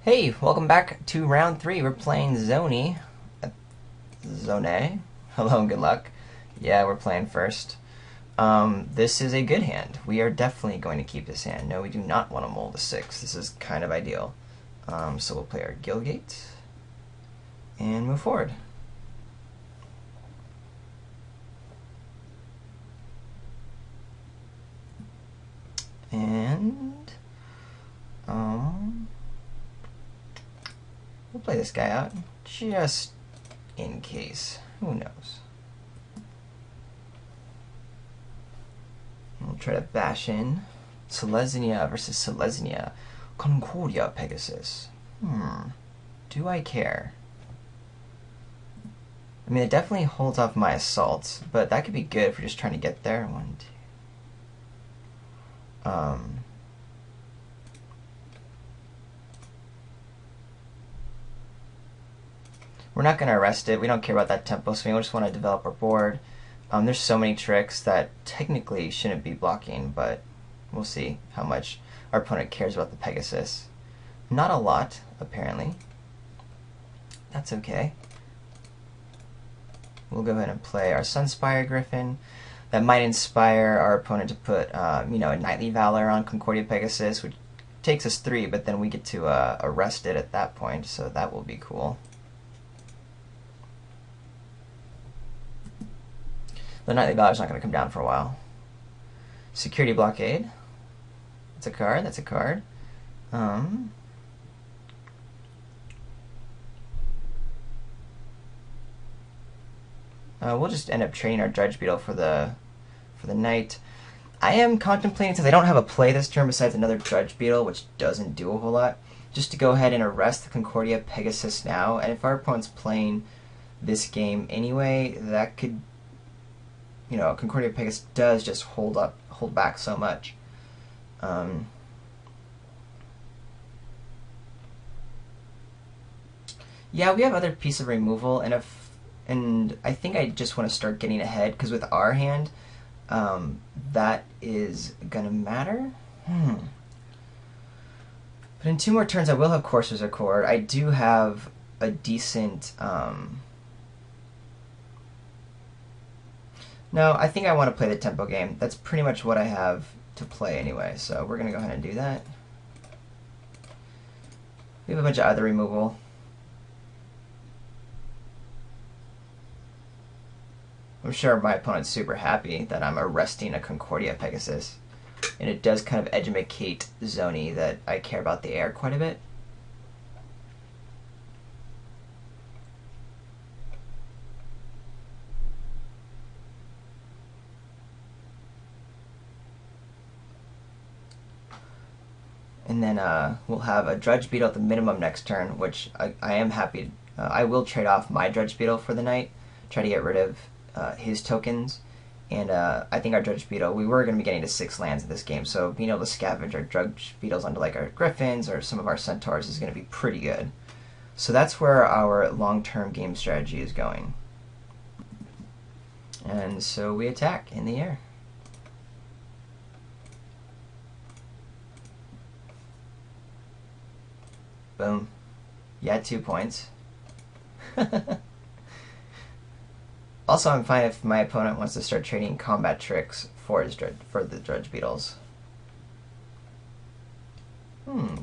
Hey, welcome back to round 3. We're playing Zoni. Zone. Hello and good luck. Yeah, we're playing first. This is a good hand. We are definitely going to keep this hand. No, we do not want to mold a 6. This is kind of ideal. So we'll play our Gilgate and move forward. And we'll play this guy out just in case. Who knows? We'll try to bash in. Selesnya versus Selesnya. Concordia Pegasus. Do I care? I mean, it definitely holds off my assaults, but that could be good if we're just trying to get there. 1, 2. We're not going to arrest it. We don't care about that tempo, so we just want to develop our board. There's so many tricks that technically shouldn't be blocking, but we'll see how much our opponent cares about the Pegasus. Not a lot, apparently. That's okay. We'll go ahead and play our Sunspire Griffin. That might inspire our opponent to put, a Knightly Valor on Concordia Pegasus, which takes us 3, but then we get to arrest it at that point, so that will be cool. The Knightly Valor is not going to come down for a while. Security Blockade. That's a card. That's a card. We'll just end up trading our Dredge Beetle for the Knight. I am contemplating, since I don't have a play this turn besides another Dredge Beetle, which doesn't do a whole lot, just to go ahead and arrest the Concordia Pegasus now. And if our opponent's playing this game anyway, that could, Concordia Pegasus does just hold back so much. Yeah, we have other piece of removal, and I think I just want to start getting ahead, because with our hand, that is gonna matter. But in 2 more turns, I will have Courser's Accord. I do have a decent. No, I think I want to play the tempo game. That's pretty much what I have to play anyway, so we're gonna go ahead and do that. We have a bunch of other removal. I'm sure my opponent's super happy that I'm arresting a Concordia Pegasus. And it does kind of educate Zoni that I care about the air quite a bit. And then we'll have a Dredge Beetle at the minimum next turn, which I am happy. I will trade off my Dredge Beetle for the Knight, try to get rid of his tokens, and I think our Dredge Beetle, we were going to be getting to 6 lands in this game, so being able to scavenge our Dredge Beetles onto like our Griffins or some of our Centaurs is going to be pretty good. So that's where our long-term game strategy is going. And so we attack in the air. Boom. Yeah, 2 points. Also, I'm fine if my opponent wants to start trading combat tricks for the Dredge Beetles.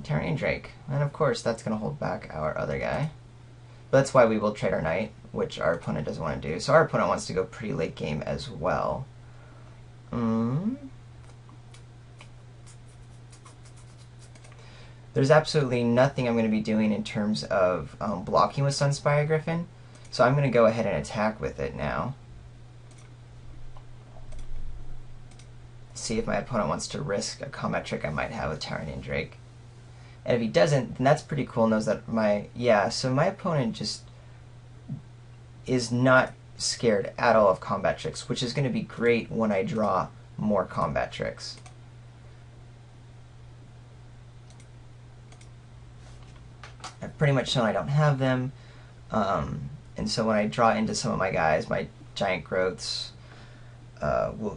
Tyranny Drake. And of course, that's going to hold back our other guy. But that's why we will trade our Knight, which our opponent doesn't want to do. So our opponent wants to go pretty late game as well. There's absolutely nothing I'm going to be doing in terms of blocking with Sunspire Griffin. So I'm going to go ahead and attack with it now. See if my opponent wants to risk a combat trick I might have with Tyranny and Drake. And if he doesn't, then that's pretty cool. Knows that so my opponent just is not scared at all of combat tricks, which is going to be great when I draw more combat tricks. I've pretty much shown I don't have them. And so when I draw into some of my guys, my giant growths,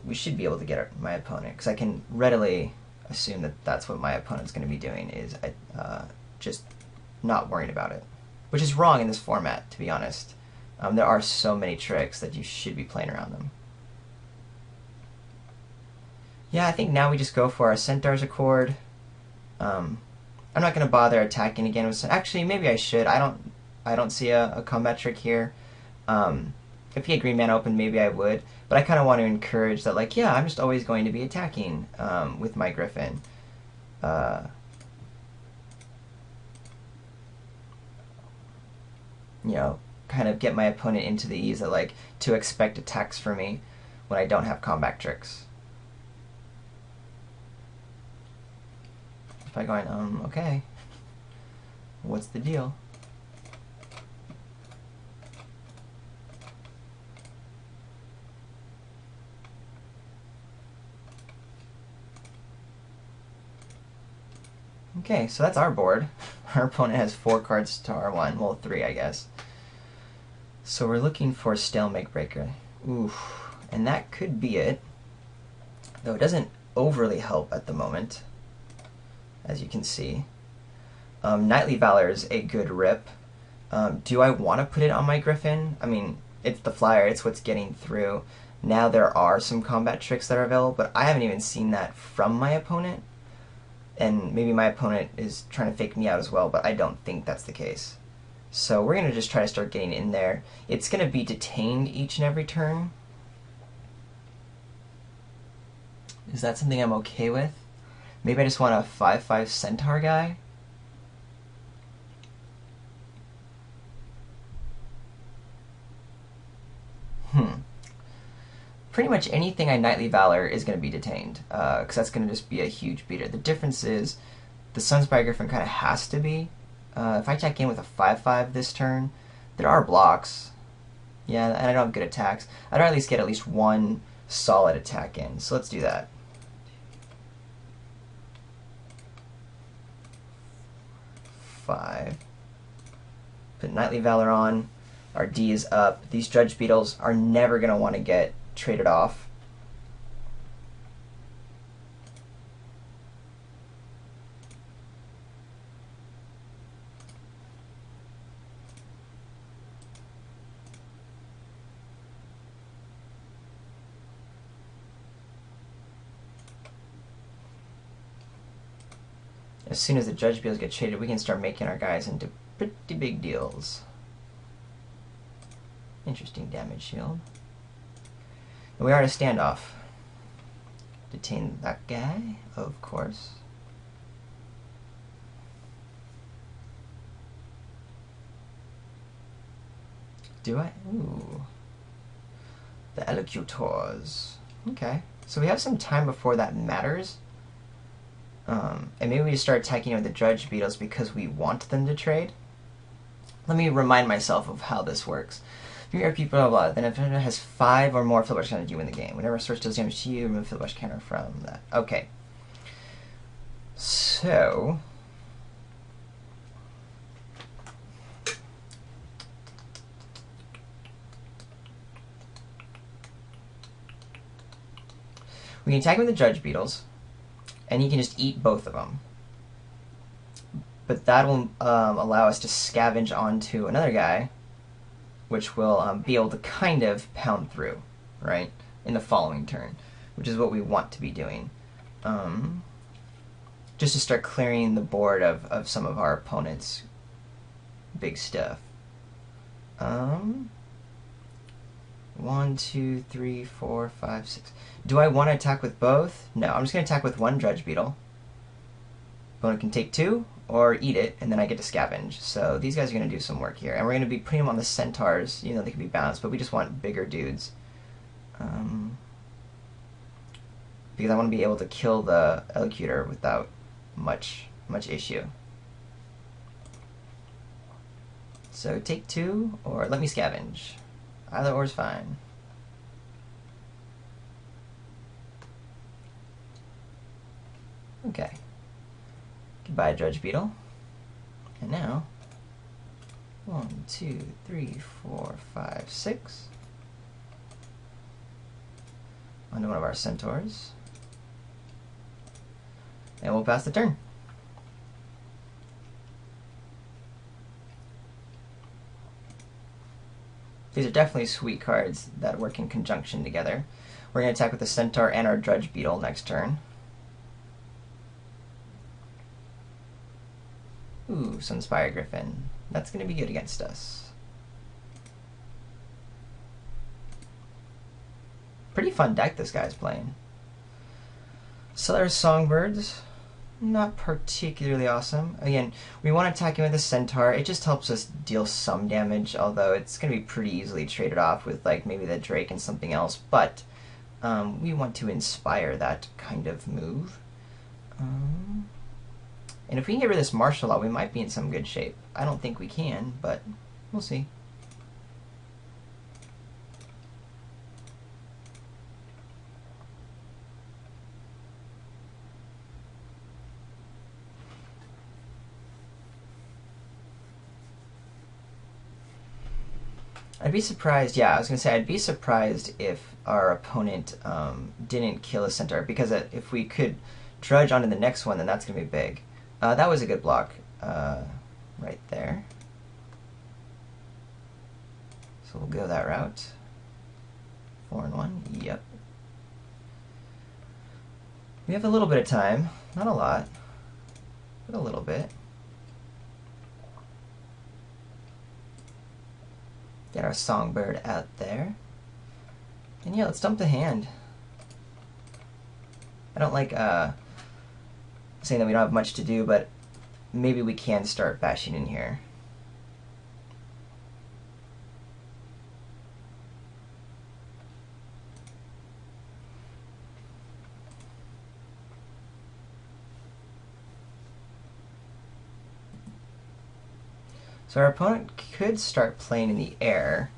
we should be able to get my opponent, because I can readily assume that that's what my opponent's going to be doing, is just not worrying about it, which is wrong in this format, to be honest. There are so many tricks that you should be playing around them. Yeah, I think now we just go for our Centaur's Accord. I'm not going to bother attacking again with... Actually, maybe I should. I don't see a combat trick here. If he had green mana open, maybe I would. But I kind of want to encourage that, like, yeah, I'm just always going to be attacking with my Griffin. You know, kind of get my opponent into the ease that, like, to expect attacks for me when I don't have combat tricks. By going, okay, what's the deal? Okay, so that's our board. Our opponent has 4 cards to our 1. Well, 3, I guess. So we're looking for Stalemate Breaker. Oof. And that could be it. Though it doesn't overly help at the moment, as you can see. Knightly Valor is a good rip. Do I want to put it on my Griffin? I mean, it's the flyer. It's what's getting through. Now there are some combat tricks that are available, but I haven't even seen that from my opponent. And maybe my opponent is trying to fake me out as well, but I don't think that's the case. So we're going to just try to start getting in there. It's going to be detained each and every turn. Is that something I'm okay with? Maybe I just want a 5/5 Centaur guy? Pretty much anything I Knightly Valor is going to be detained, because that's going to just be a huge beater. The difference is the Sunspire Griffin kind of has to be. If I attack in with a 5/5 this turn, there are blocks. Yeah, and I don't have good attacks. I'd at least get at least one solid attack in, so let's do that. Five. Put Knightly Valor on. Our D is up. These Dredge Beetles are never going to want to get traded off. As soon as the Dredge Beetles get traded, we can start making our guys into pretty big deals. Interesting damage shield. And we are at a standoff. Detain that guy, of course. Do I? Ooh. The Elocutors. Okay. So we have some time before that matters. And maybe we just start attacking with the Dredge Beetles because we want them to trade. Let me remind myself of how this works. If you RP blah blah, then if it has 5 or more Fieldbush counters, you win the game. Whenever a source deals damage to you, remove Fieldbush counter from that. Okay. So we can attack him with the Dredge Beetles, and he can just eat both of them. But that will allow us to scavenge onto another guy, which will be able to kind of pound through, right, in the following turn, which is what we want to be doing. Just to start clearing the board of some of our opponent's big stuff. 1, 2, 3, 4, 5, 6. Do I want to attack with both? No, I'm just going to attack with one Dredge Beetle. Opponent can take 2, or eat it, and then I get to scavenge. So these guys are going to do some work here. And we're going to be putting them on the Centaurs. You know, they can be balanced, but we just want bigger dudes. Because I want to be able to kill the Elocutor without much issue. So take 2, or let me scavenge. Either or is fine. Okay. Goodbye, Dredge Beetle. And now, 1, 2, 3, 4, 5, 6. Onto one of our Centaurs. And we'll pass the turn. These are definitely sweet cards that work in conjunction together. We're going to attack with the Centaur and our Drudge Beetle next turn. Ooh, Sunspire Griffin. That's going to be good against us. Pretty fun deck this guy's playing. Solaris Songbirds. Not particularly awesome. Again, we want to attack him with a Centaur. It just helps us deal some damage, although it's going to be pretty easily traded off with like maybe the Drake and something else. But we want to inspire that kind of move. And if we can get rid of this martial law, we might be in some good shape. I don't think we can, but we'll see. I'd be surprised, yeah, I was going to say, I'd be surprised if our opponent didn't kill a Centaur, because if we could Drudge onto the next one, then that's going to be big. That was a good block right there. So we'll go that route. 4-1, yep. We have a little bit of time, not a lot, but a little bit. Get our Songbird out there. And yeah, let's dump the hand. I don't like saying that we don't have much to do, but maybe we can start bashing in here. So our opponent could start playing in the air.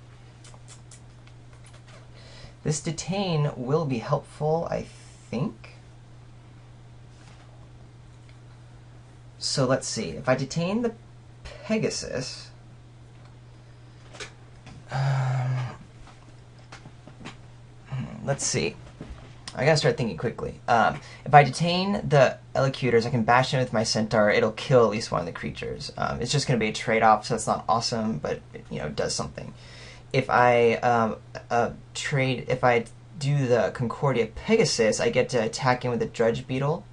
This detain will be helpful, I think. So let's see. If I detain the Pegasus, let's see. I gotta start thinking quickly. If I detain the Elocutors, I can bash in with my Centaur. It'll kill at least one of the creatures. It's just going to be a trade-off, so it's not awesome, but it does something. If I if I do the Concordia Pegasus, I get to attack him with a Drudge Beetle,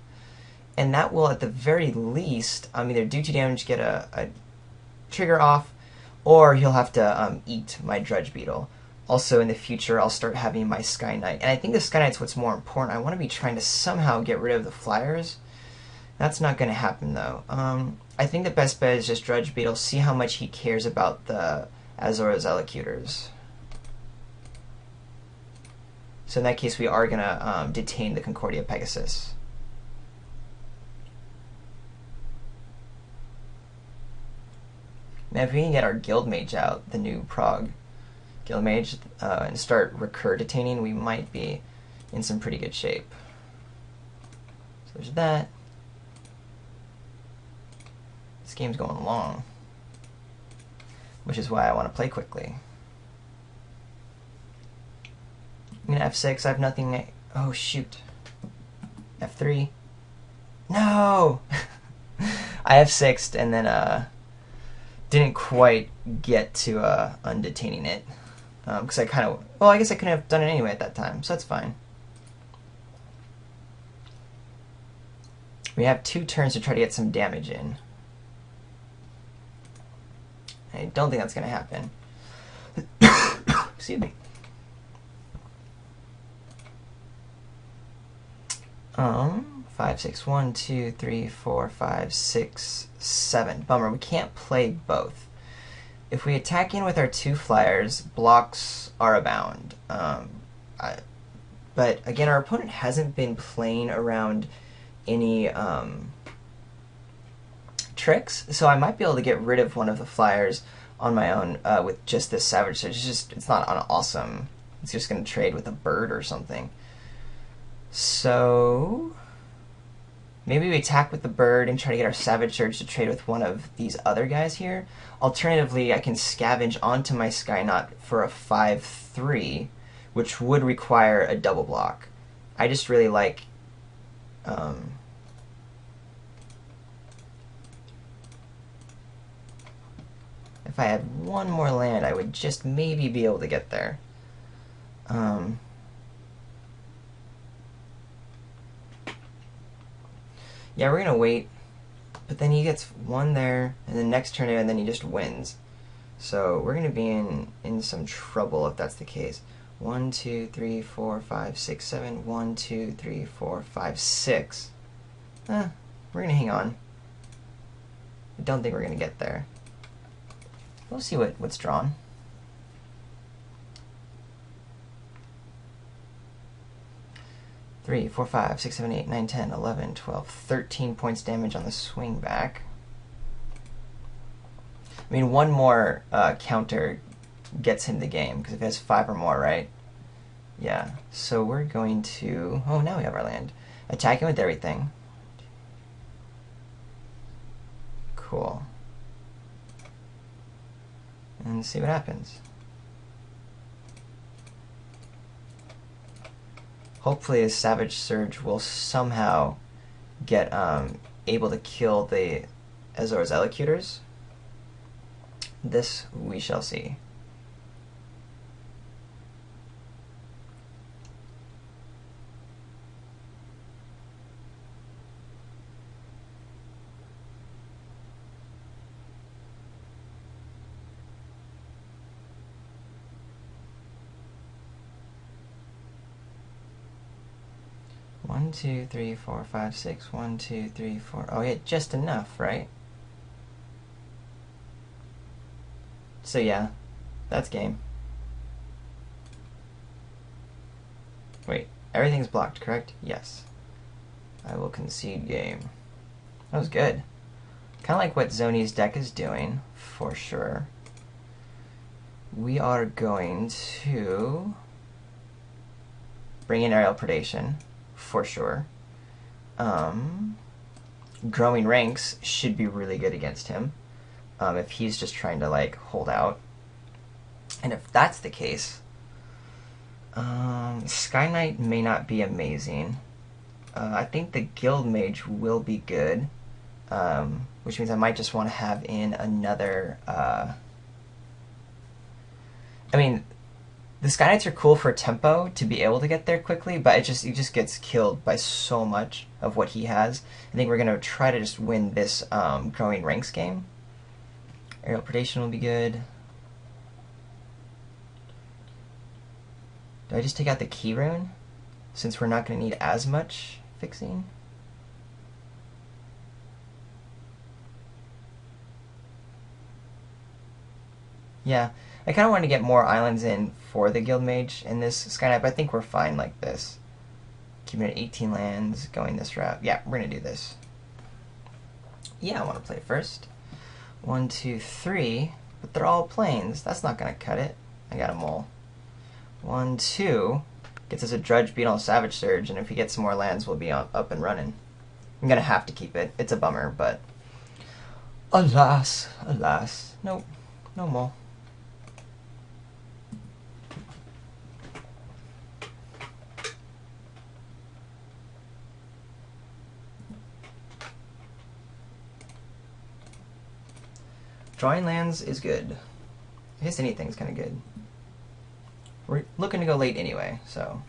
and that will, at the very least, either do 2 damage, get a trigger off, or he'll have to eat my Drudge Beetle. Also, in the future, I'll start having my Sky Knight. And I think the Sky Knight's what's more important. I want to be trying to somehow get rid of the Flyers. That's not going to happen, though. I think the best bet is just Drudge Beetle, see how much he cares about the Azor's Elocutors. So in that case, we are going to detain the Concordia Pegasus. Now, if we can get our Guild Mage out, the new Prague Guild Mage, and start recur detaining, we might be in some pretty good shape. So there's that. This game's going long, which is why I want to play quickly. I'm gonna F6, I have nothing. Oh shoot. F3. No! I F6'd and then didn't quite get to undetaining it. Because I kind of, well, I guess I couldn't have done it anyway at that time, so that's fine. We have 2 turns to try to get some damage in. I don't think that's going to happen. Excuse me. 5, 6, 1, 2, 3, 4, 5, 6, 7. Bummer, we can't play both. If we attack in with our 2 Flyers, blocks are abound. But again, our opponent hasn't been playing around any tricks, so I might be able to get rid of one of the Flyers on my own with just this Savage Surge. It's not awesome. It's just going to trade with a bird or something. So maybe we attack with the bird and try to get our Savage Surge to trade with one of these other guys here. Alternatively, I can scavenge onto my Skyknot for a 5/3, which would require a double block. I just really like If I had one more land, I would just maybe be able to get there. Yeah, we're gonna wait. But then he gets one there, and then next turn, and then he just wins. So we're gonna be in some trouble if that's the case. 1, 2, 3, 4, 5, 6, 7. 1, 2, 3, 4, 5, 6. We're gonna hang on. I don't think we're gonna get there. We'll see what's drawn. Three, 4, 5, 6, 7, 8, 9, 10, 11, 12, 13 points damage on the swing back. I mean, one more counter gets him the game, because if he has 5 or more, right? Yeah, so we're going to... Oh, now we have our land. Attack him with everything. Cool. And see what happens. Hopefully, a Savage Surge will somehow get able to kill the Azor's Elocutors. This we shall see. One, 2, 3, 4, 5, 6. 1, 2, 3, 4. Oh, yeah, just enough, right? So yeah, that's game. Wait, everything's blocked, correct? Yes. I will concede game. That was good. Kind of like what Zoni's deck is doing, for sure. We are going to bring in Aerial Predation, for sure. Growing Ranks should be really good against him. If he's just trying to like hold out. And if that's the case, Sky Knight may not be amazing. I think the Guild Mage will be good, which means I might just want to have in another... I mean, the Sky Knights are cool for tempo to be able to get there quickly, but he just gets killed by so much of what he has. I think we're going to try to just win this Growing Ranks game. Aerial Predation will be good. Do I just take out the Key Rune? Since we're not going to need as much fixing? Yeah, I kind of want to get more islands in for the Guild Mage in this Sky Knight, but I think we're fine like this. Keeping it at 18 lands, going this route. Yeah, we're going to do this. Yeah, I want to play first. 1, 2, 3, but they're all plains. That's not going to cut it. I got a mole. 1, 2, gets us a Drudge Beetle and Savage Surge, and if he gets some more lands, we'll be up and running. I'm going to have to keep it. It's a bummer, but alas, alas. Nope, no mole. Drawing lands is good. I guess anything's kind of good. We're looking to go late anyway, so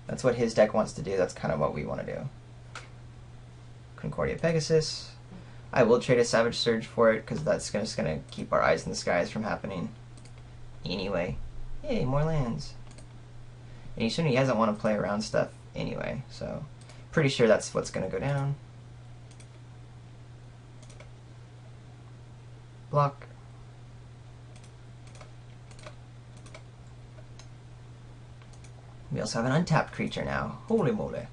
that's what his deck wants to do. That's kind of what we want to do. Concordia Pegasus. I will trade a Savage Surge for it, because that's just going to keep our eyes in the skies from happening. Anyway. Yay, more lands. And he hasn't want to play around stuff anyway, so pretty sure that's what's going to go down. Block. We also have an untapped creature now. Holy moly.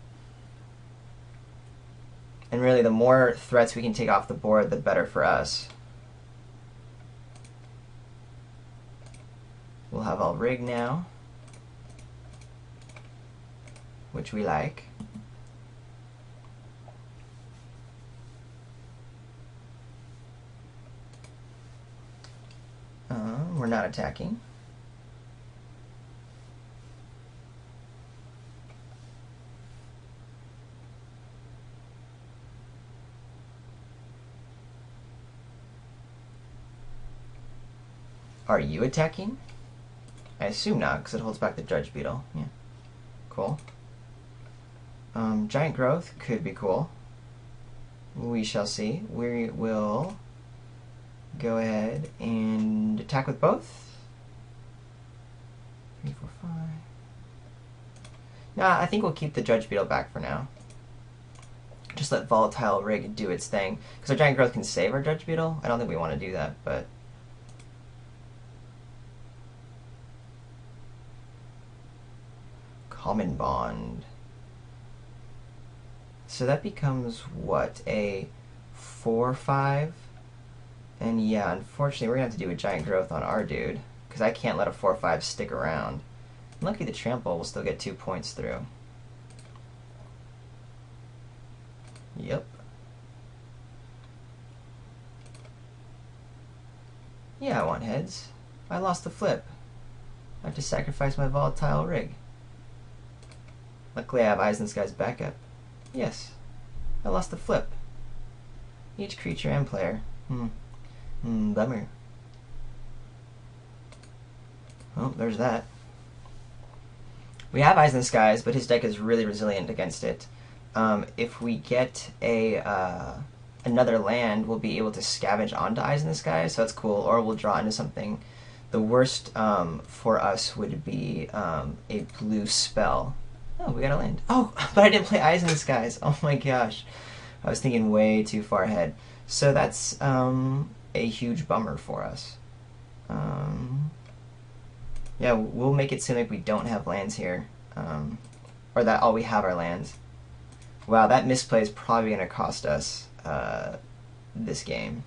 And really, the more threats we can take off the board, the better for us. We'll have all rig now, which we like. We're not attacking. Are you attacking? I assume not, because it holds back the Judge Beetle. Yeah. Cool. Giant Growth could be cool. We shall see. We will go ahead and attack with both. 3, 4, 5. Nah, I think we'll keep the Judge Beetle back for now. Just let Volatile Rig do its thing. Because our Giant Growth can save our Judge Beetle. I don't think we want to do that, but... Common Bond. So that becomes, what, a 4/5? And yeah, unfortunately, we're going to have to do a Giant Growth on our dude, because I can't let a 4/5 stick around. Lucky the Trample will still get 2 points through. Yep. Yeah, I want heads. I lost the flip. I have to sacrifice my Volatile Rig. Luckily, I have Eyes in the Sky's backup. Yes, I lost the flip. Each creature and player. Bummer. Oh, there's that. We have Eyes in the Skies, but his deck is really resilient against it. If we get another land, we'll be able to scavenge onto Eyes in the Skies, so that's cool, or we'll draw into something. The worst for us would be a blue spell. Oh, we got a land. Oh, but I didn't play Eyes in the Skies. Oh my gosh. I was thinking way too far ahead. So that's a huge bummer for us. Yeah, we'll make it seem like we don't have lands here. Or that all we have are lands. Wow, that misplay is probably going to cost us this game.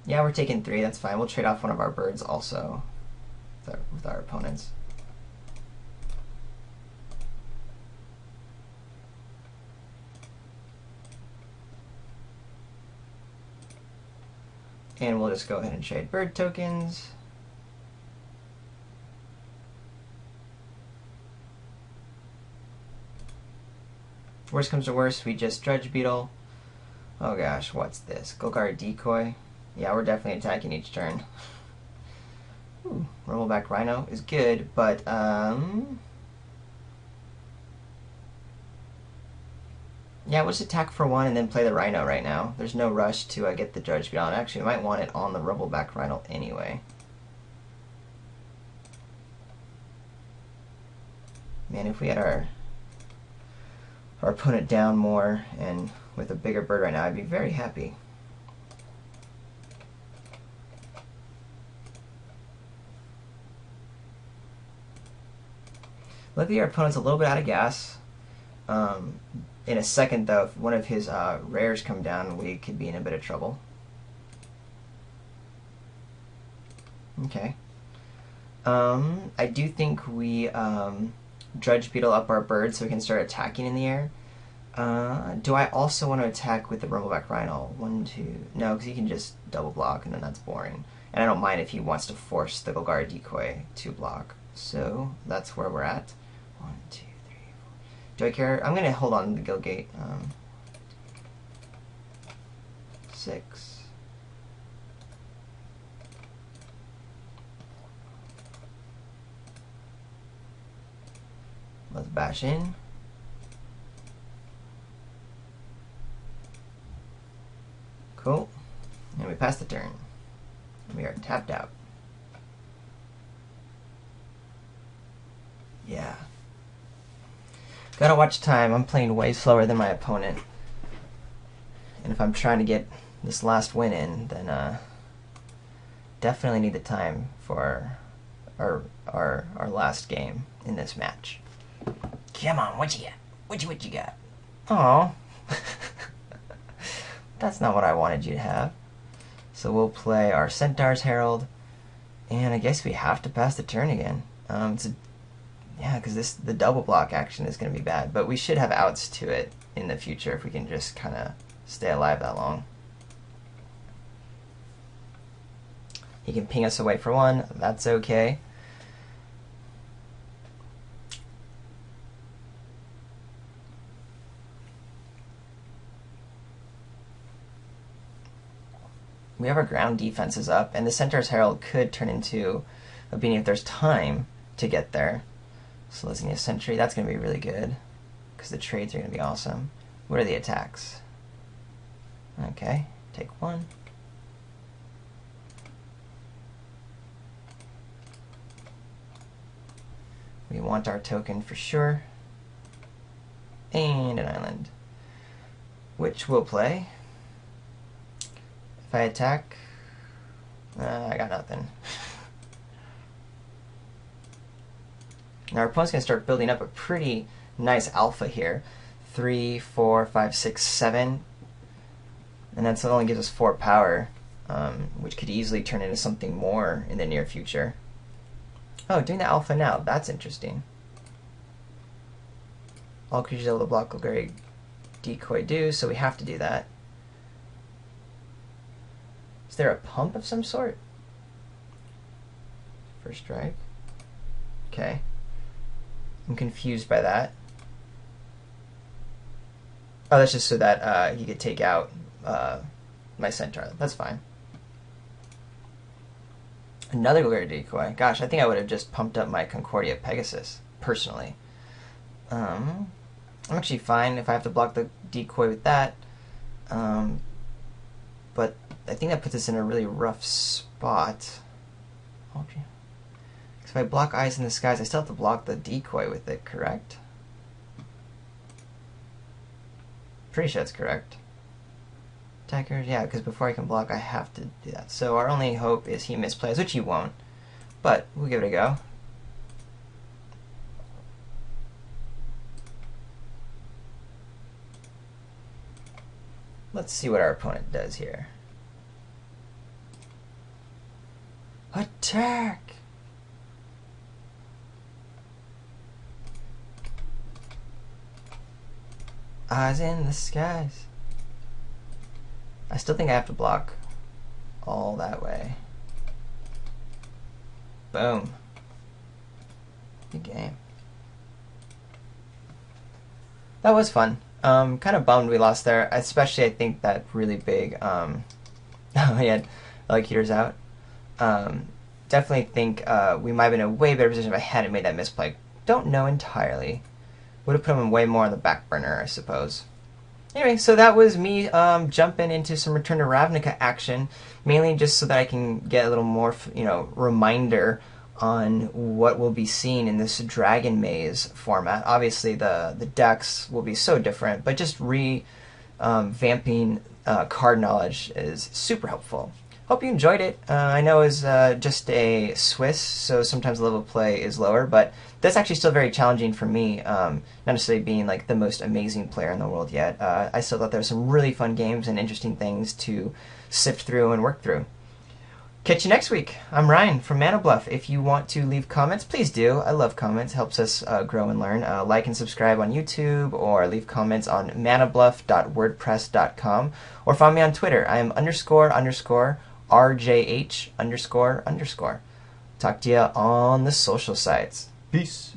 Yeah, we're taking 3. That's fine. We'll trade off one of our birds also with our opponents. And we'll just go ahead and trade bird tokens. Worst comes to worst, we just Dredge Beetle. Oh gosh, what's this? Golgari Decoy? Yeah, we're definitely attacking each turn. Ooh, Rumbleback Rhino is good, but yeah, we'll just attack for 1 and then play the Rhino right now. There's no rush to get the Dredge Beetle. And actually, we might want it on the Rumbleback Rhino anyway. Man, if we had our opponent down more and with a bigger bird right now, I'd be very happy. Luckily, our opponent's a little bit out of gas. In a second, though, if one of his rares come down, we could be in a bit of trouble. Okay. I do think we Dredge Beetle up our bird so we can start attacking in the air. Do I also want to attack with the Rumbleback Rhino? 1, 2... No, because he can just double block, and then that's boring. And I don't mind if he wants to force the Golgari Decoy to block. So that's where we're at. 1, 2, 3, 4. Do I care? I'm going to hold on to the Gilgate. 6. Let's bash in. Cool. And we pass the turn. We are tapped out. Yeah. Gotta watch time. I'm playing way slower than my opponent. And if I'm trying to get this last win in, then definitely need the time for our last game in this match. Come on, what you got? What you got? Oh. That's not what I wanted you to have. So we'll play our Centaur's Herald, and I guess we have to pass the turn again. Yeah, because the double block action is going to be bad, but we should have outs to it in the future if we can just kind of stay alive that long. He can ping us away for 1. That's okay. We have our ground defenses up, and the Centaur's Herald could turn into a beanie if there's time to get there. So Selesnya Sentry, that's going to be really good, because the trades are going to be awesome. What are the attacks? Okay, take one. We want our token for sure. And an island, which we'll play. If I attack, I got nothing. Now our opponent's going to start building up a pretty nice alpha here. 3, 4, 5, 6, 7. And that only gives us 4 power, which could easily turn into something more in the near future. Oh, doing the alpha now. That's interesting. All creatures able to block Golgari Decoy do, so we have to do that. Is there a pump of some sort? First strike. Okay. I'm confused by that. Oh, that's just so that he could take out my Centaur. That's fine. Another Golgari Decoy. Gosh, I think I would have just pumped up my Concordia Pegasus, personally. I'm actually fine if I have to block the decoy with that. But I think that puts us in a really rough spot. Okay. If I block Eyes in the Skies, I still have to block the decoy with it, correct? Pretty sure that's correct. Attackers, yeah, because before I can block, I have to do that. So our only hope is he misplays, which he won't. But we'll give it a go. Let's see what our opponent does here. Attack! Eyes in the skies. I still think I have to block all that way. Boom. Good game. That was fun. Kind of bummed we lost there, especially I think that really big, he had Elecutors out. Definitely think we might have been in a way better position if I hadn't made that misplay. Don't know entirely. Would have put him way more on the back burner, I suppose. Anyway, so that was me jumping into some Return to Ravnica action, mainly just so that I can get a little more, reminder on what we'll be seeing in this Dragon Maze format. Obviously, the decks will be so different, but just revamping card knowledge is super helpful. Hope you enjoyed it. I know it was just a Swiss, so sometimes the level of play is lower, but that's actually still very challenging for me, not necessarily being like the most amazing player in the world yet. I still thought there were some really fun games and interesting things to sift through and work through. Catch you next week. I'm Ryan from Mana Bluff. If you want to leave comments, please do. I love comments. It helps us grow and learn. Like and subscribe on YouTube, or leave comments on manabluff.wordpress.com, or find me on Twitter. I am __RJH__. Talk to you on the social sites. Peace.